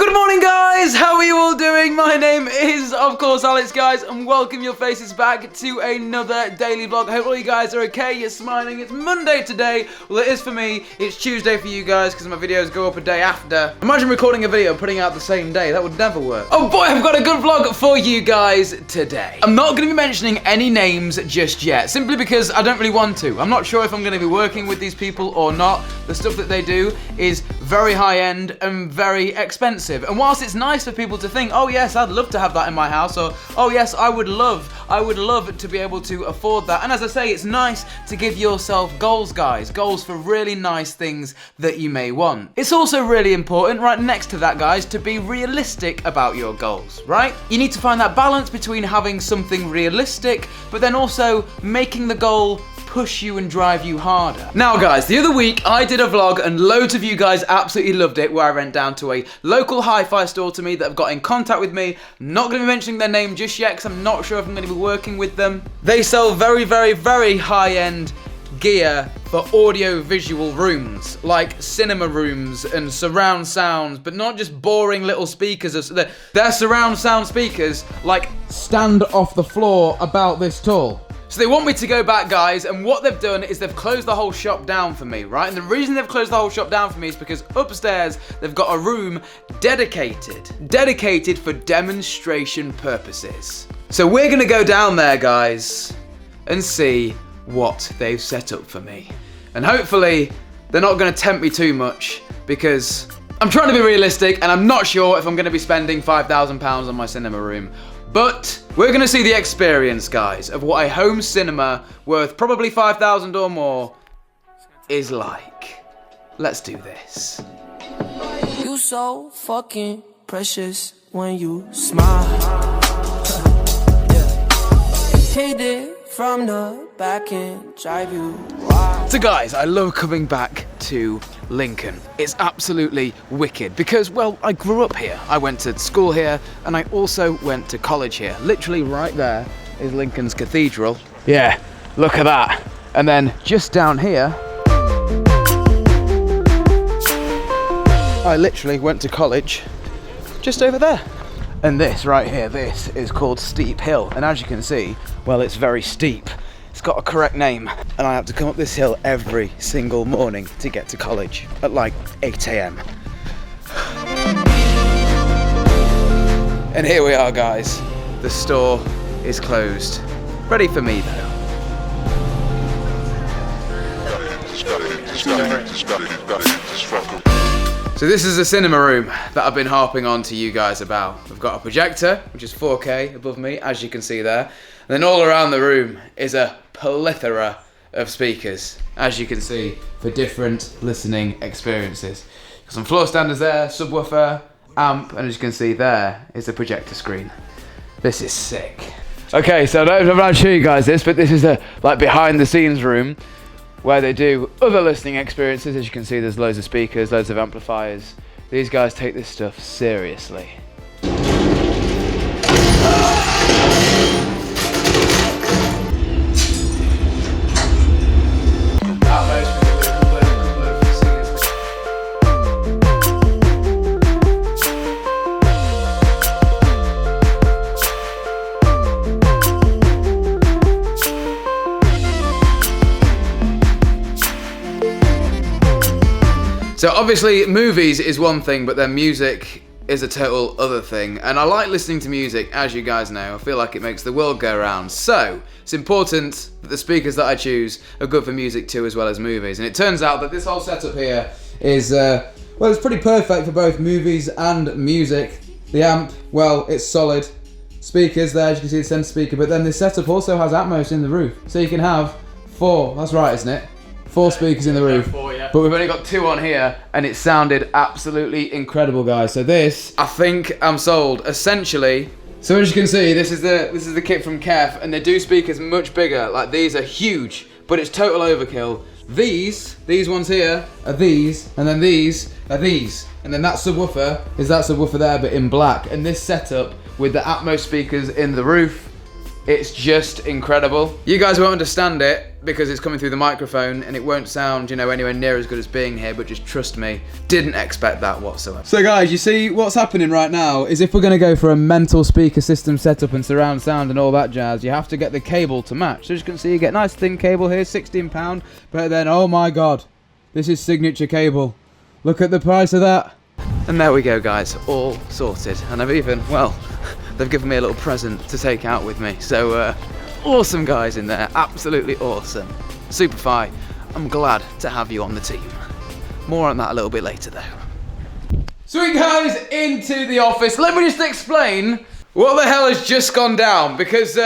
Good morning, guys! How are you all doing? My name is, of course, Alex, guys, and welcome your faces back to another daily vlog. I hope all you guys are okay, you're smiling. It's Monday today. Well, it is for me. It's Tuesday for you guys, because my videos go up a day after. Imagine recording a video and putting out the same day. That would never work. Oh boy, I've got a good vlog for you guys today. I'm not going to be mentioning any names just yet, simply because I don't really want to. I'm not sure if I'm going to be working with these people or not. The stuff that they do is very high-end and very expensive. And whilst it's nice for people to think, oh yes, I'd love to have that in my house, or oh yes, I would love to be able to afford that. And as I say, it's nice to give yourself goals, guys. Goals for really nice things that you may want. It's also really important, right next to that, guys, to be realistic about your goals, right? You need to find that balance between having something realistic, but then also making the goal push you and drive you harder. Now guys, the other week I did a vlog and loads of you guys absolutely loved it, where I went down to a local hi-fi store to me that have got in contact with me. I'm not going to be mentioning their name just yet because I'm not sure if I'm going to be working with them. They sell very, very, very high-end gear for audio-visual rooms, like cinema rooms and surround sounds, but not just boring little speakers. Their surround sound speakers, like, stand off the floor about this tall. So they want me to go back, guys, and what they've done is they've closed the whole shop down for me, right? And the reason they've closed the whole shop down for me is because upstairs they've got a room dedicated for demonstration purposes. So we're gonna go down there, guys, and see what they've set up for me. And hopefully they're not gonna tempt me too much, because I'm trying to be realistic and I'm not sure if I'm gonna be spending £5,000 on my cinema room. But we're gonna see the experience, guys, of what a home cinema worth probably 5,000 or more is like. Let's do this. You so fucking precious when you smile. Hit it from the back and drive you wild. So guys, I love coming back to Lincoln. It's absolutely wicked because, well, I grew up here. I went to school here and I also went to college here. Literally right there is Lincoln's Cathedral. Yeah, look at that. And then just down here, I literally went to college just over there. And this right here, this is called Steep Hill. And as you can see, well, it's very steep. It's got a correct name. And I have to come up this hill every single morning to get to college at like 8 AM. And here we are, guys. The store is closed. Ready for me though. So this is a cinema room that I've been harping on to you guys about. I've got a projector, which is 4K above me, as you can see there. And then all around the room is a plethora of speakers, as you can see, for different listening experiences. Got some floor standers there, subwoofer, amp, and as you can see there is a projector screen. This is sick. Okay, so I don't know if I'll show you guys this, but this is the like behind the scenes room where they do other listening experiences. As you can see, there's loads of speakers, loads of amplifiers. These guys take this stuff seriously. So obviously movies is one thing, but then music is a total other thing. And I like listening to music, as you guys know. I feel like it makes the world go round. So it's important that the speakers that I choose are good for music too, as well as movies. And it turns out that this whole setup here is, well, it's pretty perfect for both movies and music. The amp, well, it's solid. Speakers there, as you can see, the center speaker. But then this setup also has Atmos in the roof. So you can have 4, that's right, isn't it? 4 speakers in the roof, 4, yeah. But we've only got 2 on here, and it sounded absolutely incredible, guys. So this, I think I'm sold. Essentially, so as you can see, this is the kit from Kef, and they do speakers much bigger. Like these are huge, but it's total overkill. These ones here are these, and then these are these, and then that subwoofer is that subwoofer there, but in black. And this setup with the Atmos speakers in the roof It's just incredible. You guys won't understand it because it's coming through the microphone and it won't sound, you know, anywhere near as good as being here, but just trust me, didn't expect that whatsoever. So guys, you see what's happening right now is if we're gonna go for a mental speaker system setup and surround sound and all that jazz, you have to get the cable to match. So as you can see, you get nice thin cable here, £16, but then, oh my God, this is signature cable. Look at the price of that. And there we go, guys, all sorted. And I've even, well, they've given me a little present to take out with me. So, awesome guys in there, absolutely awesome. Superfi, I'm glad to have you on the team. More on that a little bit later though. Sweet guys, into the office. Let me just explain what the hell has just gone down, because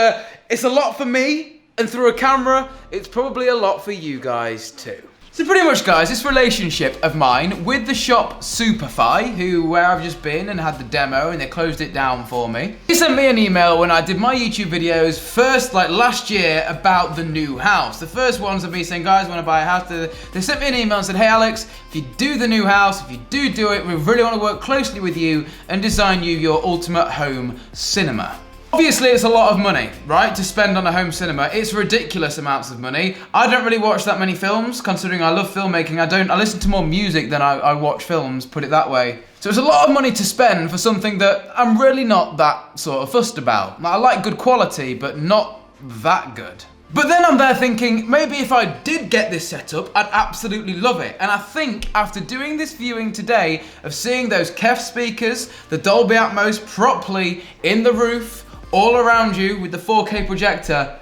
it's a lot for me, and through a camera, it's probably a lot for you guys too. So pretty much, guys, this relationship of mine with the shop Superfi, where I've just been and had the demo and they closed it down for me. He sent me an email when I did my YouTube videos first, like last year, about the new house. The first ones of me saying, guys, I want to buy a house. They sent me an email and said, hey Alex, if you do the new house, if you do it, we really want to work closely with you and design you your ultimate home cinema. Obviously, it's a lot of money, right, to spend on a home cinema. It's ridiculous amounts of money. I don't really watch that many films, considering I love filmmaking. I listen to more music than I watch films, put it that way. So it's a lot of money to spend for something that I'm really not that sort of fussed about. I like good quality, but not that good. But then I'm there thinking, maybe if I did get this set up, I'd absolutely love it. And I think after doing this viewing today, of seeing those KEF speakers, the Dolby Atmos properly in the roof, all around you with the 4K projector,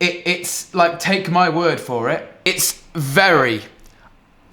it's like, take my word for it, it's very,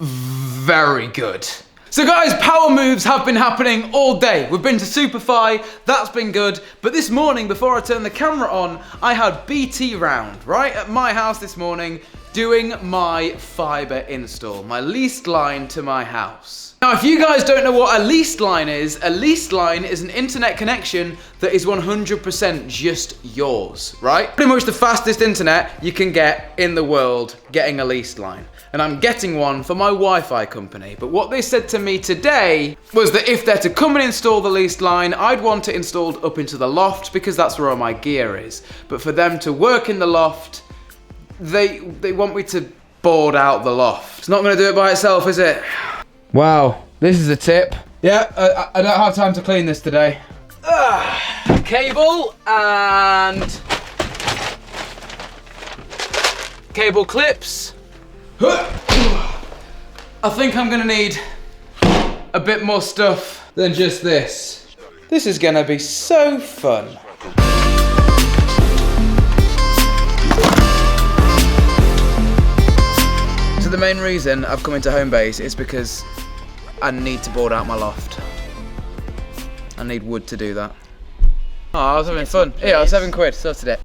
very good. So guys, power moves have been happening all day. We've been to Superfi, that's been good, but this morning, before I turned the camera on, I had BT round, right, at my house this morning, doing my fibre install, my leased line to my house. Now, if you guys don't know what a leased line is an internet connection that is 100% just yours, right? Pretty much the fastest internet you can get in the world, getting a leased line. And I'm getting one for my Wi-Fi company. But what they said to me today was that if they're to come and install the leased line, I'd want it installed up into the loft because that's where all my gear is. But for them to work in the loft, they want me to board out the loft. It's not gonna do it by itself, is it? Wow, this is a tip. Yeah, I don't have time to clean this today. Cable and cable clips. I think I'm gonna need a bit more stuff than just this. This is gonna be so fun. So the main reason I've come into Homebase is because I need to board out my loft. I need wood to do that. Oh, I was having fun. Yeah, I was £7, sorted it.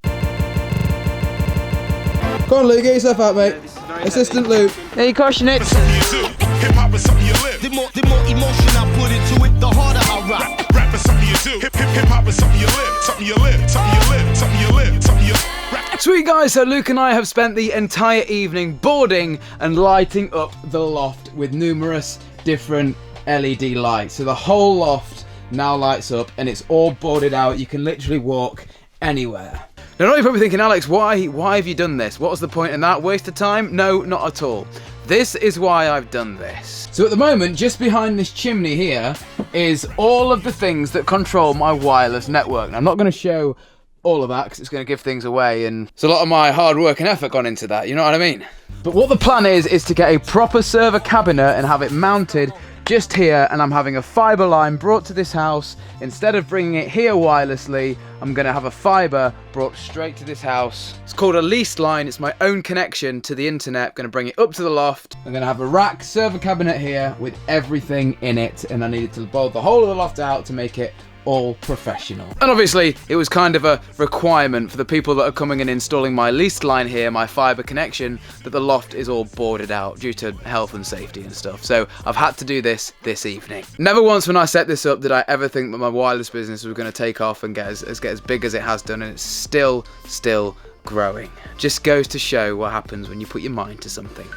Go on, Luke, get yourself out, mate. Assistant Luke. Yeah, you caution it. Hip-hop is something you live. The more emotion I put into it, the harder I rap. Rap is something you do. Hip-hop is something you live. Something you live. Something you live. Something you live. Something you rap. Sweet guys, so Luke and I have spent the entire evening boarding and lighting up the loft with numerous different LED lights. So the whole loft now lights up and it's all boarded out. You can literally walk anywhere. Now, I know you're probably thinking, Alex, why have you done this? What was the point in that? Waste of time? No, not at all. This is why I've done this. So at the moment, just behind this chimney here is all of the things that control my wireless network. Now, I'm not going to show all of that because it's going to give things away, and it's a lot of my hard work and effort gone into that, you know what I mean? But what the plan is to get a proper server cabinet and have it mounted just here, and I'm having a fibre line brought to this house. Instead of bringing it here wirelessly, I'm going to have a fibre brought straight to this house. It's called a leased line. It's my own connection to the internet. I'm going to bring it up to the loft. I'm going to have a rack server cabinet here with everything in it, and I needed to bolt the whole of the loft out to make it all professional. And obviously it was kind of a requirement for the people that are coming and installing my leased line here, my fibre connection, that the loft is all boarded out due to health and safety and stuff. So I've had to do this evening. Never once when I set this up did I ever think that my wireless business was going to take off and get as big as it has done, and it's still growing. Just goes to show what happens when you put your mind to something.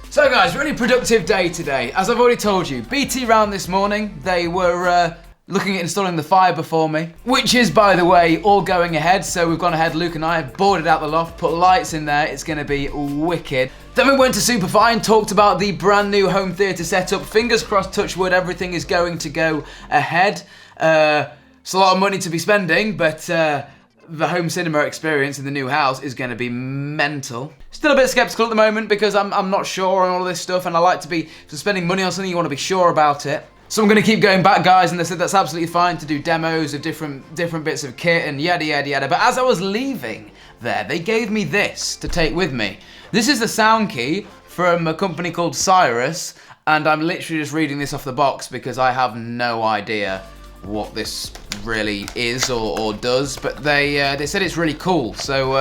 So guys, really productive day today. As I've already told you, BT round this morning, they were looking at installing the fibre for me, which is, by the way, all going ahead. So we've gone ahead, Luke and I have boarded out the loft, put lights in there. It's going to be wicked. Then we went to Superfine, talked about the brand new home theatre setup. Fingers crossed, touch wood, everything is going to go ahead. It's a lot of money to be spending, but the home cinema experience in the new house is going to be mental. Still a bit skeptical at the moment because I'm not sure on all this stuff, and I like to be, if you're spending money on something, you want to be sure about it. So I'm going to keep going back, guys, and they said that's absolutely fine to do demos of different bits of kit and yada yada yada. But as I was leaving there, they gave me this to take with me. This is the sound key from a company called Cyrus, and I'm literally just reading this off the box because I have no idea what this really is or does. But they said it's really cool. So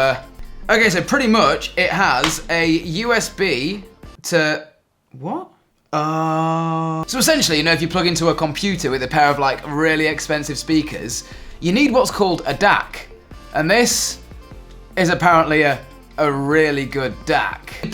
okay, so pretty much it has a USB to what? So essentially, you know, if you plug into a computer with a pair of like really expensive speakers, you need what's called a DAC. And this is apparently a really good DAC.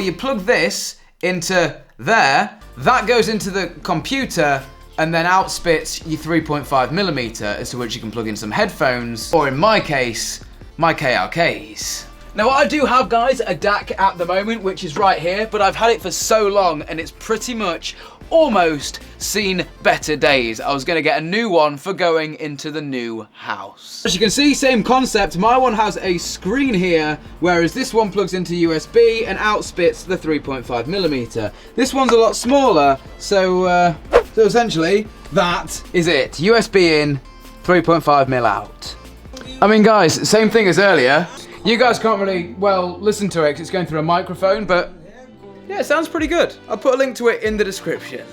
You plug this into there, that goes into the computer, and then out spits your 3.5mm, as to which you can plug in some headphones, or in my case, my KRKs. Now I do have, guys, a DAC at the moment, which is right here, but I've had it for so long and it's pretty much almost seen better days. I was going to get a new one for going into the new house. As you can see, same concept. My one has a screen here, whereas this one plugs into USB and outspits the 3.5mm. This one's a lot smaller, so essentially that is it. USB in, 3.5mm out. I mean, guys, same thing as earlier. You guys can't really, well, listen to it because it's going through a microphone, but yeah, it sounds pretty good. I'll put a link to it in the description.